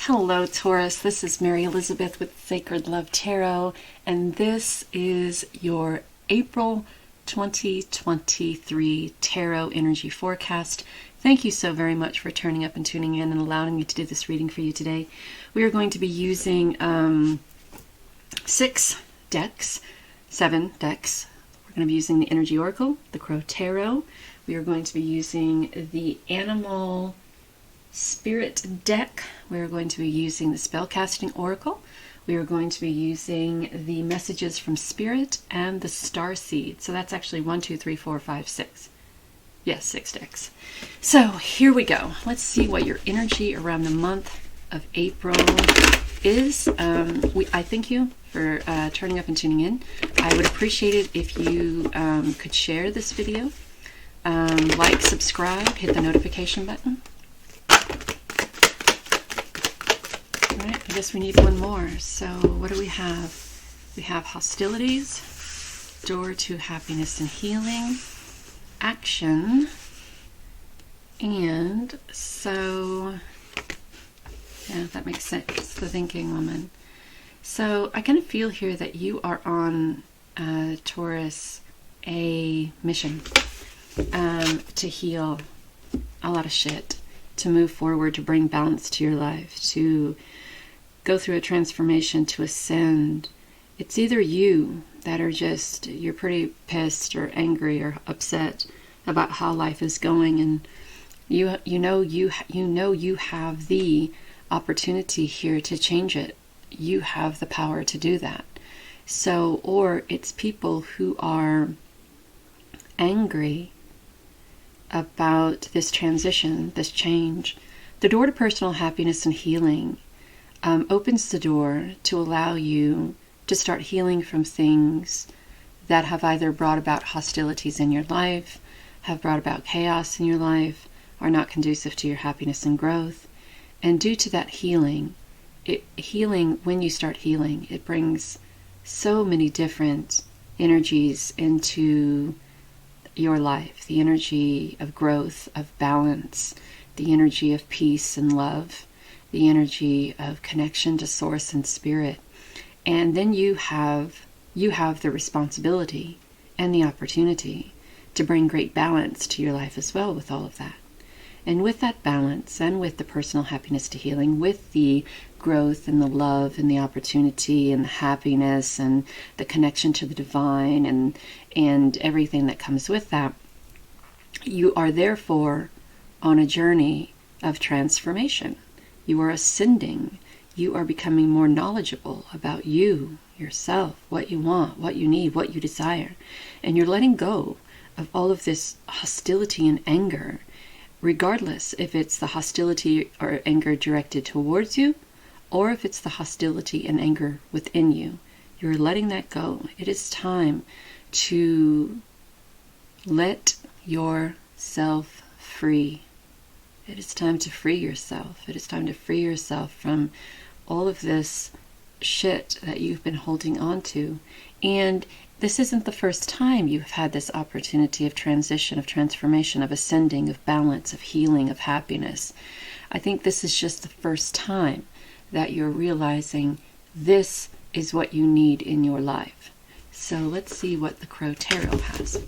Hello, Taurus. This is Mary Elizabeth with Sacred Love Tarot, and this is your April 2023 Tarot Energy Forecast. Thank you so very much for turning up and tuning in and allowing me to do this reading for you today. We are going to be using 7 decks. We're going to be using the Energy Oracle, the Crow Tarot. We are going to be using the Animal Spirit deck. We're going to be using the Spellcasting Oracle. We are going to be using the Messages from Spirit and the Star Seed. So that's actually 1, 2, 3, 4, 5, 6. Yes, 6 decks. So here we go. Let's see what your energy around the month of April is. I thank you for turning up and tuning in. I would appreciate it if you could share this video, like, subscribe, hit the notification button. Alright, I guess we need one more. So what do we have? We have hostilities, door to happiness and healing, action, and so, yeah, that makes sense, the thinking woman. So I kind of feel here that you are on, Taurus, a mission to heal a lot of shit, to move forward, to bring balance to your life, to go through a transformation, to ascend. It's either you that are just, you're pretty pissed or angry or upset about how life is going, and you know you have the opportunity here to change it. You have the power to do that. So, or it's people who are angry about this transition, this change. The door to personal happiness and healing opens the door to allow you to start healing from things that have either brought about hostilities in your life, have brought about chaos in your life, are not conducive to your happiness and growth. And due to that healing, when you start healing, it brings so many different energies into your life. The energy of growth, of balance, the energy of peace and love, the energy of connection to source and spirit. And then you have the responsibility and the opportunity to bring great balance to your life as well with all of that. And with that balance and with the personal happiness to healing, with the growth and the love and the opportunity and the happiness and the connection to the divine and everything that comes with that, you are therefore on a journey of transformation. You are ascending. You are becoming more knowledgeable about you, yourself, what you want, what you need, what you desire. And you're letting go of all of this hostility and anger, regardless if it's the hostility or anger directed towards you, or if it's the hostility and anger within you. You're letting that go. It is time to let yourself free. It is time to free yourself. It is time to free yourself from all of this shit that you've been holding on to. And this isn't the first time you've had this opportunity of transition, of transformation, of ascending, of balance, of healing, of happiness. I think this is just the first time that you're realizing this is what you need in your life. So let's see what the Crow Tarot has.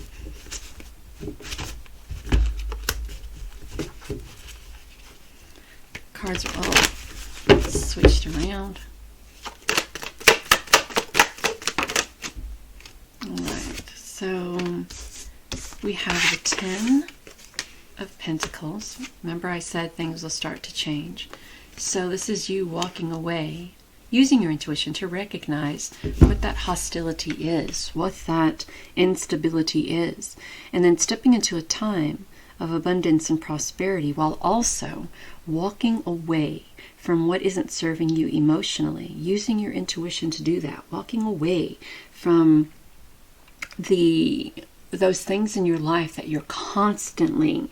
Cards are all switched around. Alright, so we have the 10 of Pentacles. Remember I said things will start to change. So this is you walking away, using your intuition to recognize what that hostility is, what that instability is, and then stepping into a time of abundance and prosperity while also walking away from what isn't serving you emotionally, using your intuition to do that, walking away from those things in your life that you're constantly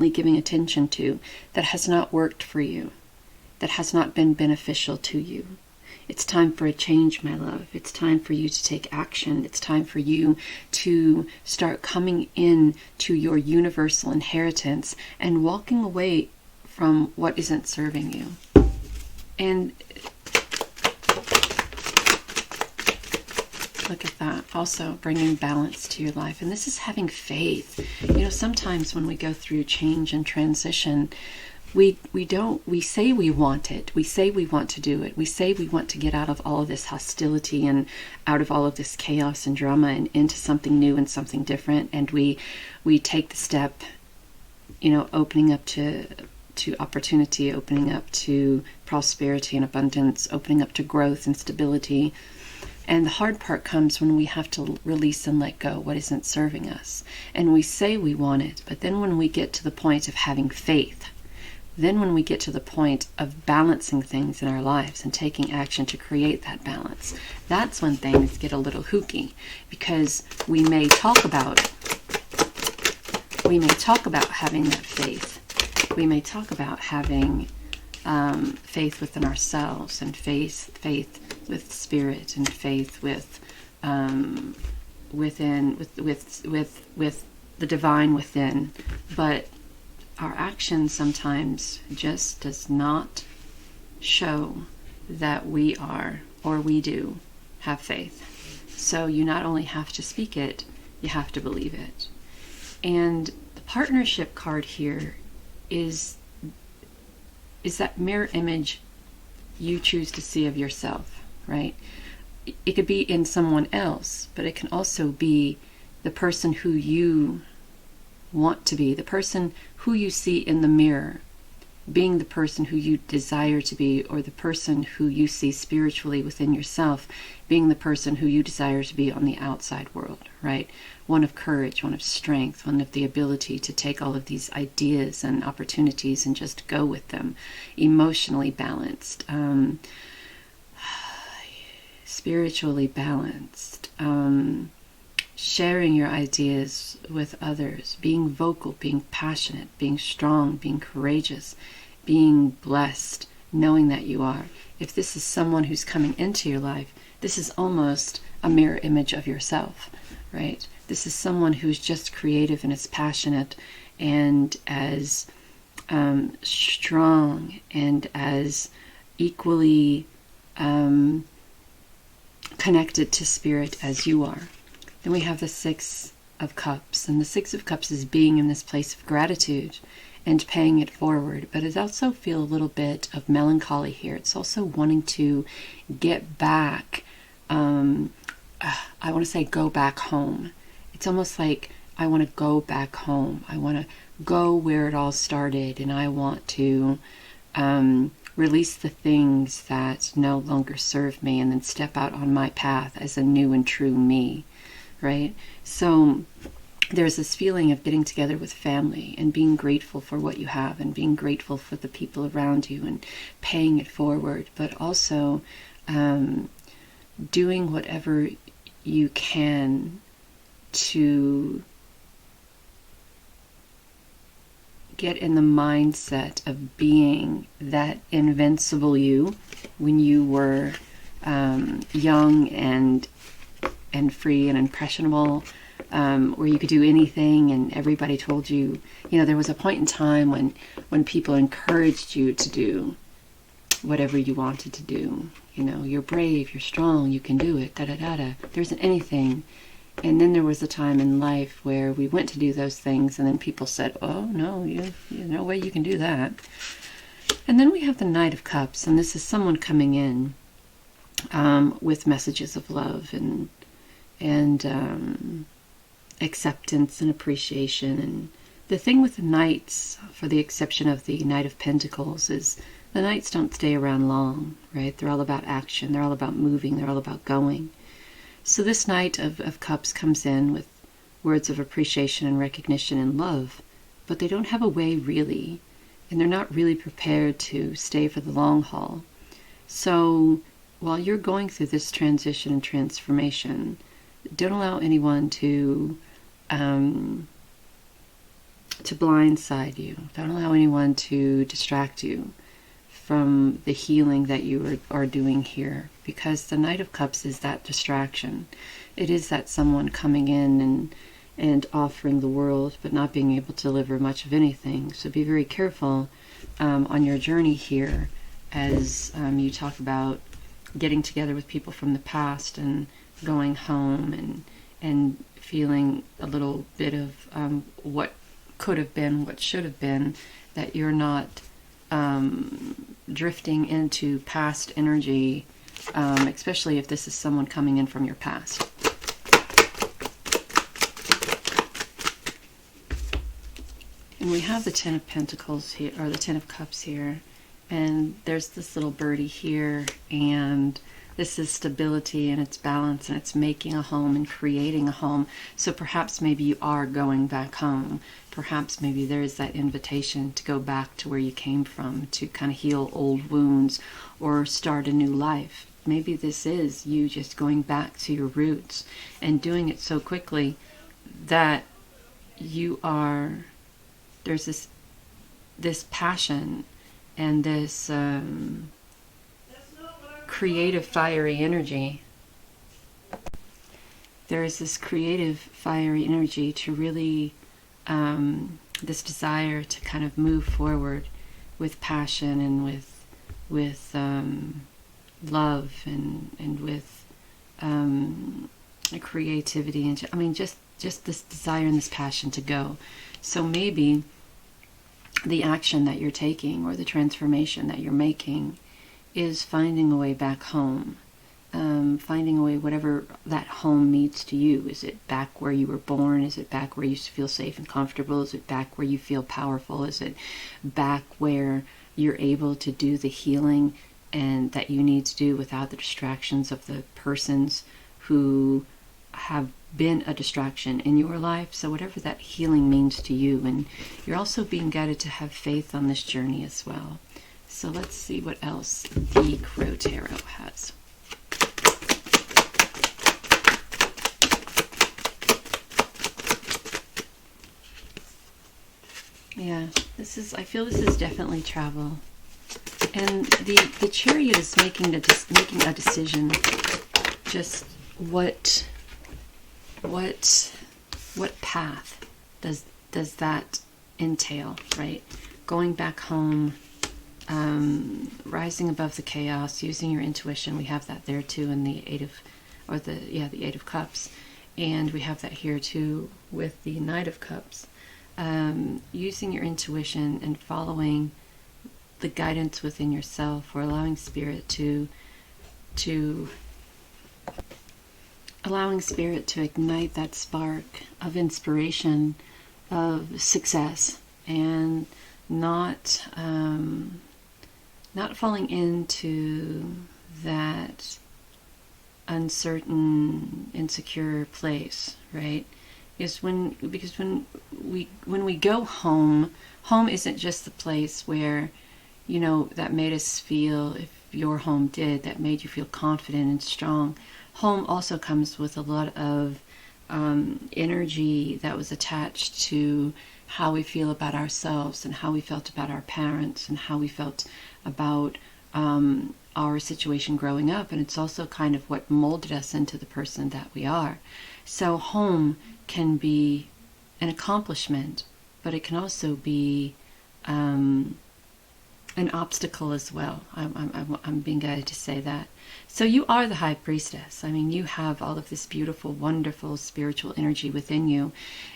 giving attention to that has not worked for you, that has not been beneficial to you. It's time for a change, my love. It's time for you to take action. It's time for you to start coming in to your universal inheritance and walking away from what isn't serving you. And look at that, also bringing balance to your life. And this is having faith. You know, sometimes when we go through change and transition, we say we want it. We say we want to do it. We say we want to get out of all of this hostility and out of all of this chaos and drama and into something new and something different. And we take the step, you know, opening up to opportunity, opening up to prosperity and abundance, opening up to growth and stability. And the hard part comes when we have to release and let go what isn't serving us. And we say we want it, but then when we get to the point of having faith, then when we get to the point of balancing things in our lives and taking action to create that balance, that's when things get a little hooky, because we may talk about having that faith. We may talk about having faith within ourselves, and faith with spirit, and faith with the divine within, but our action sometimes just does not show that we are, or we do, have faith. So you not only have to speak it, you have to believe it. And the partnership card here is that mirror image you choose to see of yourself, right? It could be in someone else, but it can also be the person who you want to be, the person who you see in the mirror, being the person who you desire to be, or the person who you see spiritually within yourself, being the person who you desire to be on the outside world, right? One of courage, one of strength, one of the ability to take all of these ideas and opportunities and just go with them, emotionally balanced, spiritually balanced, sharing your ideas with others, being vocal, being passionate, being strong, being courageous, being blessed, knowing that you are. If this is someone who's coming into your life, this is almost a mirror image of yourself, right? This is someone who's just creative and is passionate and as strong and as equally connected to spirit as you are. Then we have the Six of Cups, and the Six of Cups is being in this place of gratitude and paying it forward, but it also feels a little bit of melancholy here. It's also wanting to get back, I want to say go back home. It's almost like I want to go back home. I want to go where it all started, and I want to release the things that no longer serve me and then step out on my path as a new and true me. Right? So there's this feeling of getting together with family and being grateful for what you have and being grateful for the people around you and paying it forward, but also doing whatever you can to get in the mindset of being that invincible you when you were young and free and impressionable, where you could do anything and everybody told you, there was a point in time when people encouraged you to do whatever you wanted to do. You're brave, you're strong, you can do it, da-da-da-da. There isn't anything. And then there was a time in life where we went to do those things and then people said, oh, no, there's no way you can do that. And then we have the Knight of Cups, and this is someone coming in with messages of love and acceptance and appreciation. And the thing with the Knights, for the exception of the Knight of Pentacles, is the Knights don't stay around long, right? They're all about action. They're all about moving. They're all about going. So this Knight of Cups comes in with words of appreciation and recognition and love, but they don't have a way really, and they're not really prepared to stay for the long haul. So while you're going through this transition and transformation, don't allow anyone to blindside you. Don't allow anyone to distract you from the healing that you are doing here, because the Knight of Cups is that distraction. It is that someone coming in and offering the world, but not being able to deliver much of anything. So be very careful on your journey here as you talk about getting together with people from the past and going home and feeling a little bit of what could have been, what should have been, that you're not drifting into past energy, especially if this is someone coming in from your past. And we have the Ten of Pentacles here, or the Ten of Cups here, and there's this little birdie here, and this is stability and it's balance and it's making a home and creating a home. So perhaps maybe you are going back home. Perhaps maybe there is that invitation to go back to where you came from, to kind of heal old wounds or start a new life. Maybe this is you just going back to your roots and doing it so quickly that you are, there's this passion and this creative fiery energy. There is this creative fiery energy to really this desire to kind of move forward with passion and with love and with creativity, and I mean just this desire and this passion to go. So maybe the action that you're taking or the transformation that you're making is finding a way back home, finding a way, whatever that home means to you. Is it back where you were born? Is it back where you feel safe and comfortable? Is it back where you feel powerful? Is it back where you're able to do the healing and that you need to do without the distractions of the persons who have been a distraction in your life? So whatever that healing means to you. And you're also being guided to have faith on this journey as well. So let's see what else the Crow Tarot has. Yeah, I feel this is definitely travel. And the Chariot is making a decision. Just what path does that entail, right? Going back home, rising above the chaos, using your intuition. We have that there too in the Eight of Cups, and we have that here too with the Knight of Cups. Using your intuition and following the guidance within yourself, or allowing spirit to ignite that spark of inspiration, of success, and not falling into that uncertain, insecure place, right? Because when we go home isn't just the place where, that made us feel, if your home did, that made you feel confident and strong. Home also comes with a lot of energy that was attached to how we feel about ourselves and how we felt about our parents and how we felt about our situation growing up. And it's also kind of what molded us into the person that we are. So home can be an accomplishment, but it can also be an obstacle as well. I'm being guided to say that. So you are the High Priestess. I mean, you have all of this beautiful, wonderful spiritual energy within you,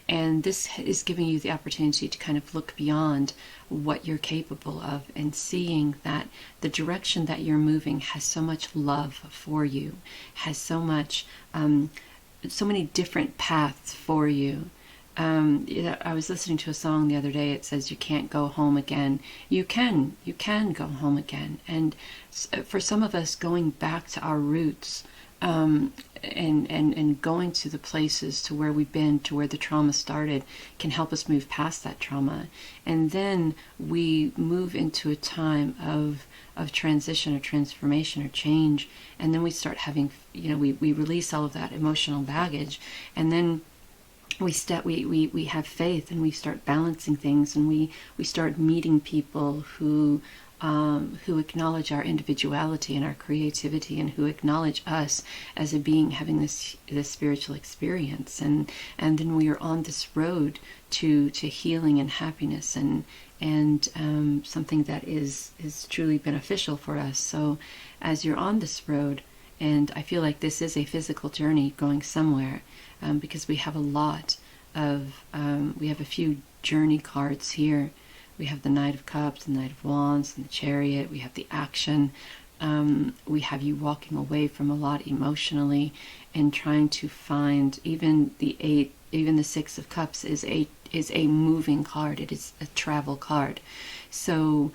and this is giving you the opportunity to kind of look beyond what you're capable of and seeing that the direction that you're moving has so much love for you, has so much, so many different paths for you. I was listening to a song the other day. It says you can't go home again. You can go home again. And for some of us, going back to our roots, and going to the places to where we've been, to where the trauma started, can help us move past that trauma. And then we move into a time of transition or transformation or change. And then we start having, we release all of that emotional baggage, and then we have faith, and we start balancing things, and we start meeting people who acknowledge our individuality and our creativity, and who acknowledge us as a being having this spiritual experience, and then we are on this road to healing and happiness and and something that is truly beneficial for us. So as you're on this road, and I feel like this is a physical journey going somewhere, because we have a lot of, we have a few journey cards here. We have the Knight of Cups, the Knight of Wands, and the Chariot. We have the action. We have you walking away from a lot emotionally and trying to find, even the Six of Cups is a moving card. It is a travel card. So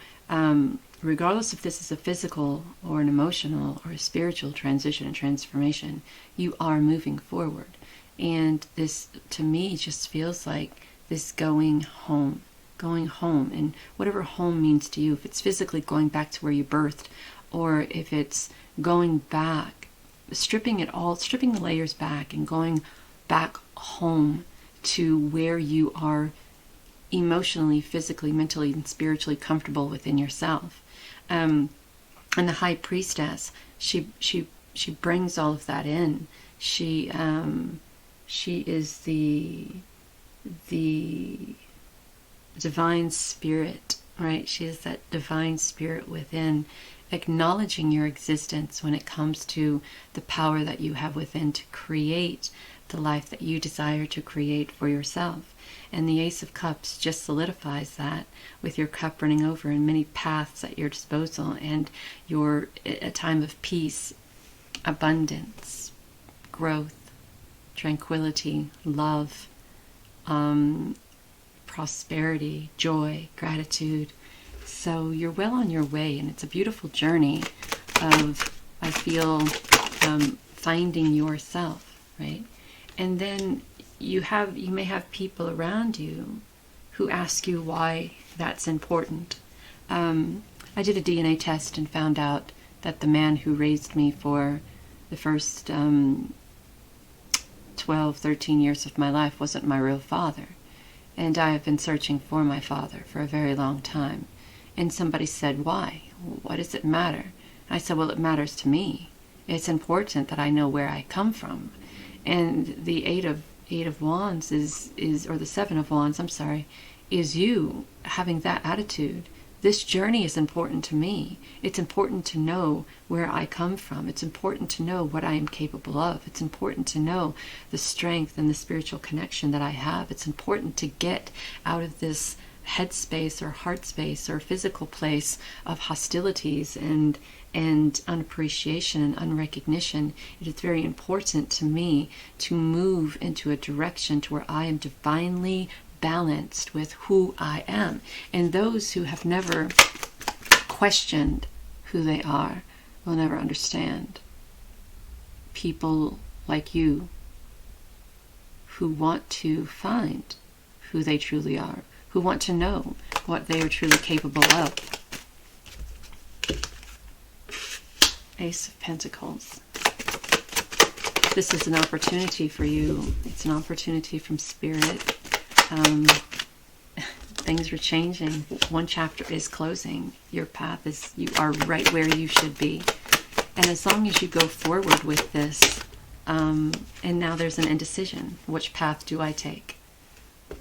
regardless if this is a physical or an emotional or a spiritual transition and transformation, you are moving forward. And this, to me, just feels like this going home, and whatever home means to you, if it's physically going back to where you birthed, or if it's going back, stripping the layers back and going back home to where you are emotionally, physically, mentally, and spiritually comfortable within yourself. And the High Priestess, she brings all of that in. She is the divine spirit, right? She is that divine spirit within, acknowledging your existence when it comes to the power that you have within to create the life that you desire to create for yourself. And the Ace of Cups just solidifies that, with your cup running over and many paths at your disposal, and a time of peace, abundance, growth, tranquility, love, prosperity, joy, gratitude. So you're well on your way, and it's a beautiful journey of, I feel, finding yourself, right? And then you may have people around you who ask you why that's important. I did a DNA test and found out that the man who raised me for the first 12, 13 years of my life wasn't my real father. And I have been searching for my father for a very long time. And somebody said, why? What does it matter? I said, well, it matters to me. It's important that I know where I come from. And the Eight of Wands or the Seven of Wands, I'm sorry, is you having that attitude. This journey is important to me. It's important to know where I come from. It's important to know what I am capable of. It's important to know the strength and the spiritual connection that I have. It's important to get out of this headspace or heart space or physical place of hostilities and unappreciation and unrecognition. It is very important to me to move into a direction to where I am divinely balanced with who I am. And those who have never questioned who they are will never understand. People like you who want to find who they truly are, who want to know what they are truly capable of. Ace of Pentacles. This is an opportunity for you. It's an opportunity from Spirit. Things are changing. One chapter is closing. Your path is, you are right where you should be. And as long as you go forward with this, and now there's an indecision. Which path do I take?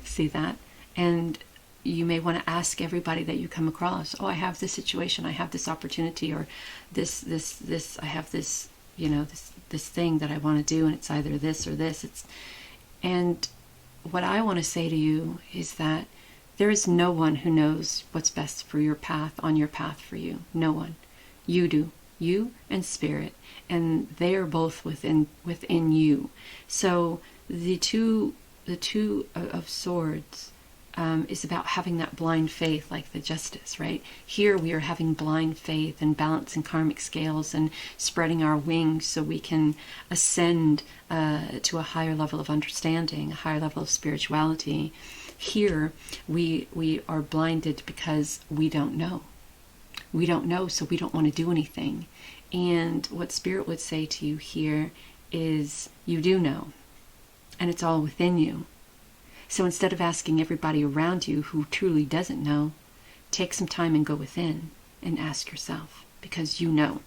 See that? And you may want to ask everybody that you come across, oh, I have this situation, I have this opportunity, or this, I have this, this thing that I want to do, and it's either this or this. And what I want to say to you is that there is no one who knows what's best for your path, on your path for you. No one. You do. You and Spirit. And they are both within you. So the two of Swords is about having that blind faith, like the Justice, right? Here we are having blind faith and balancing karmic scales and spreading our wings so we can ascend to a higher level of understanding, a higher level of spirituality. Here we are blinded because we don't know. We don't know, so we don't want to do anything. And what Spirit would say to you here is, you do know, and it's all within you. So instead of asking everybody around you who truly doesn't know, take some time and go within and ask yourself, because you know.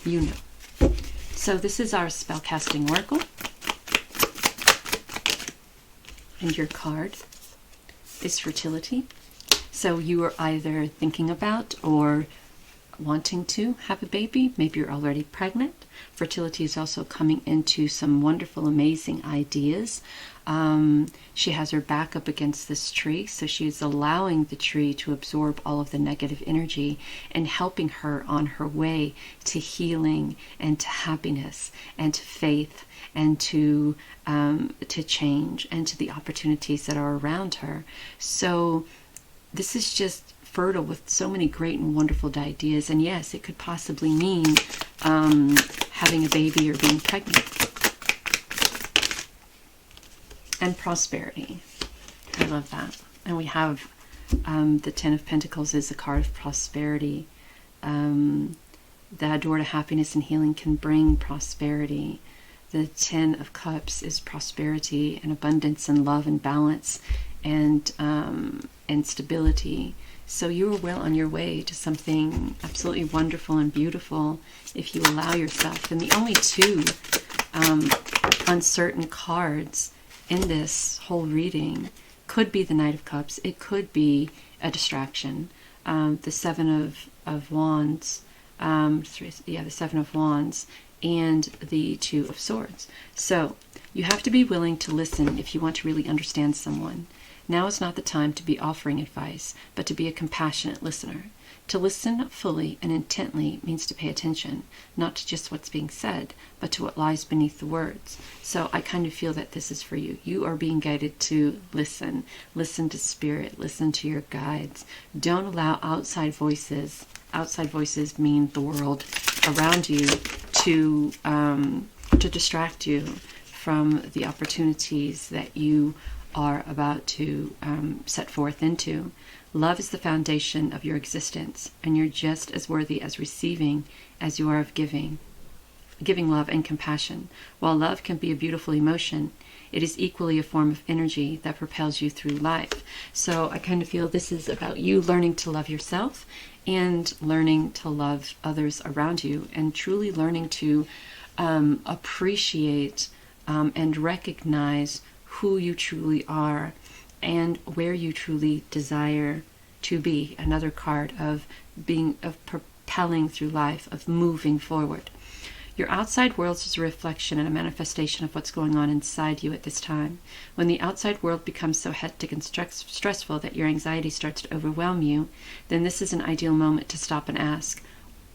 You know. So this is our spellcasting oracle. And your card is fertility. So you are either thinking about or wanting to have a baby. Maybe you're already pregnant. Fertility is also coming into some wonderful, amazing ideas. She has her back up against this tree, so she's allowing the tree to absorb all of the negative energy and helping her on her way to healing and to happiness and to faith and to change and to the opportunities that are around her. So this is just fertile with so many great and wonderful ideas. And yes, it could possibly mean having a baby or being pregnant. And prosperity. I love that. And we have the Ten of Pentacles is a card of prosperity. The door to happiness and healing can bring prosperity. The Ten of Cups is prosperity and abundance and love and balance and stability. So you are well on your way to something absolutely wonderful and beautiful if you allow yourself. And the only two uncertain cards in this whole reading could be the Knight of Cups. It could be a distraction. The Seven of Wands, the Seven of Wands, and the Two of Swords. So you have to be willing to listen if you want to really understand someone. Now is not the time to be offering advice, but to be a compassionate listener. To listen fully and intently means to pay attention, not to just what's being said, but to what lies beneath the words. So I kind of feel that this is for you. You are being guided to listen. Listen to spirit. Listen to your guides. Don't allow outside voices. Outside voices mean the world around you to distract you from the opportunities that you are about to set forth into. Love is the foundation of your existence, and you're just as worthy as receiving as you are of giving love and compassion. While love can be a beautiful emotion, it is equally a form of energy that propels you through life. So I kind of feel this is about you learning to love yourself and learning to love others around you, and truly learning to appreciate and recognize who you truly are and where you truly desire to be. Another card of propelling through life, of moving forward. Your outside world is a reflection and a manifestation of what's going on inside you at this time. When the outside world becomes so hectic and stressful that your anxiety starts to overwhelm you, then this is an ideal moment to stop and ask,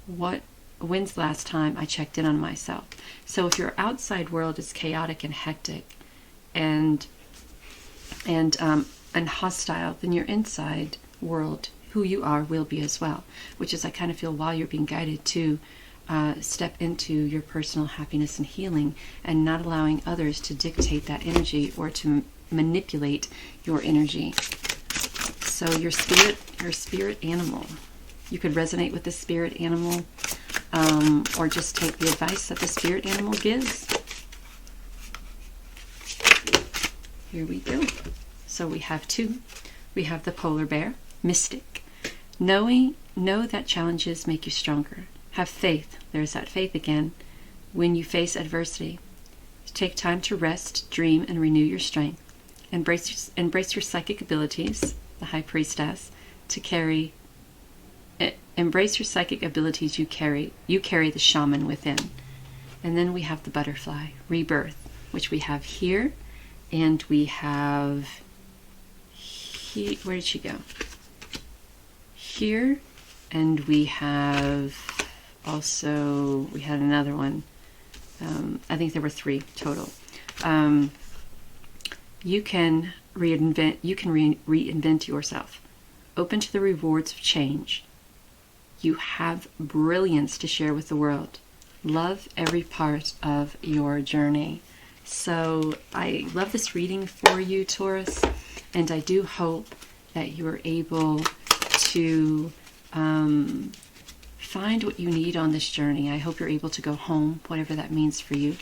when's the last time I checked in on myself? So if your outside world is chaotic and hectic and hostile, then your inside world, who you are, will be as well. Which is, I kind of feel, while you're being guided to step into your personal happiness and healing, and not allowing others to dictate that energy or to manipulate your energy. So your spirit animal. You could resonate with the spirit animal, or just take the advice that the spirit animal gives. Here we go. So we have two. We have the polar bear, mystic. Know that challenges make you stronger. Have faith. There's that faith again. When you face adversity, take time to rest, dream, and renew your strength. Embrace your psychic abilities, the High Priestess, embrace your psychic abilities. You carry the shaman within. And then we have the butterfly, rebirth, which we have here. And we have, where did she go? Here, and we have also, we had another one. I think there were 3 total. You can reinvent yourself. Open to the rewards of change. You have brilliance to share with the world. Love every part of your journey. So I love this reading for you, Taurus, and I do hope that you are able to find what you need on this journey. I hope you're able to go home, whatever that means for you.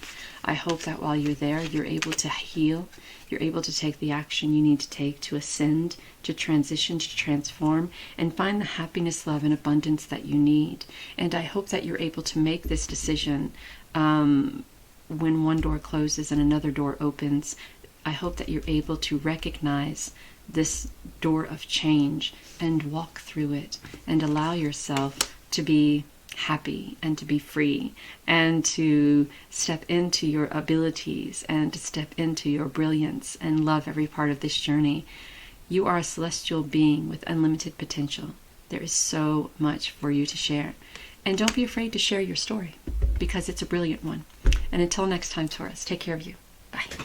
I hope that while you're there, you're able to heal. You're able to take the action you need to take to ascend, to transition, to transform, and find the happiness, love, and abundance that you need. And I hope that you're able to make this decision when one door closes and another door opens. I hope that you're able to recognize this door of change and walk through it and allow yourself to be happy and to be free and to step into your abilities and to step into your brilliance and love every part of this journey. You are a celestial being with unlimited potential. There is so much for you to share. And don't be afraid to share your story, because it's a brilliant one. And until next time, Taurus, take care of you. Bye.